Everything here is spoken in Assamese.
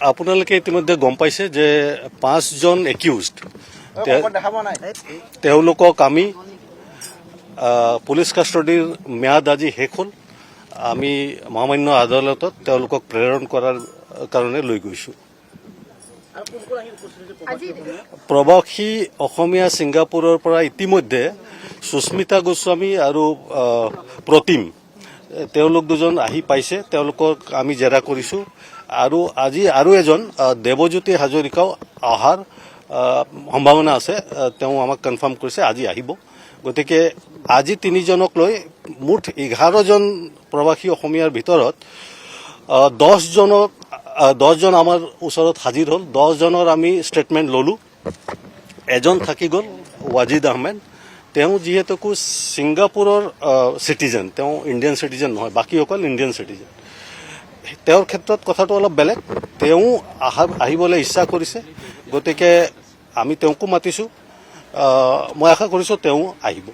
আপোনালোকে ইতিমধ্যে গম পাইছে যে 5জন একিউজড তেওঁলোকক আমি পুলিচ কাষ্টডিৰ ম্যাদ আজি শেষ হ'ল। আমি মহামান্য আদালতত তেওঁলোকক প্ৰেৰণ কৰাৰ কাৰণে লৈ গৈছোঁ। প্ৰবাসী অসমীয়া ছিংগাপুৰৰ পৰা ইতিমধ্যে সুস্মিতা গোস্বামী আৰু প্ৰতিম তেওঁলোক দুজন আহি পাইছে। তেওঁলোকক আমি জেৰা কৰিছোঁ আৰু আজি আৰু এজন দেৱজ্যোতি হাজৰিকাও অহাৰ সম্ভাৱনা আছে। তেওঁ আমাক কনফাৰ্ম কৰিছে আজি আহিব। গতিকে আজি 3জনক লৈ মুঠ 11জন প্ৰবাসী অসমীয়াৰ ভিতৰত 10জন আমাৰ ওচৰত হাজিৰ হ'ল। 10জনৰ আমি ষ্টেটমেণ্ট ল'লোঁ। এজন থাকি গ'ল ৱাজিদ আহমেদ। তেওঁ যিহেতুকো ছিংগাপুৰৰ চিটিজেন, তেওঁ ইণ্ডিয়ান চিটিজেন নহয়, বাকীসকল ইণ্ডিয়ান চিটিজেন। তেওঁৰ ক্ষেত্ৰত কথাটো অলপ বেলেগ। তেওঁ আহিবলৈ ইচ্ছা কৰিছে, গতিকে আমি তেওঁকো মাতিছোঁ। মই আশা কৰিছোঁ তেওঁ আহিব।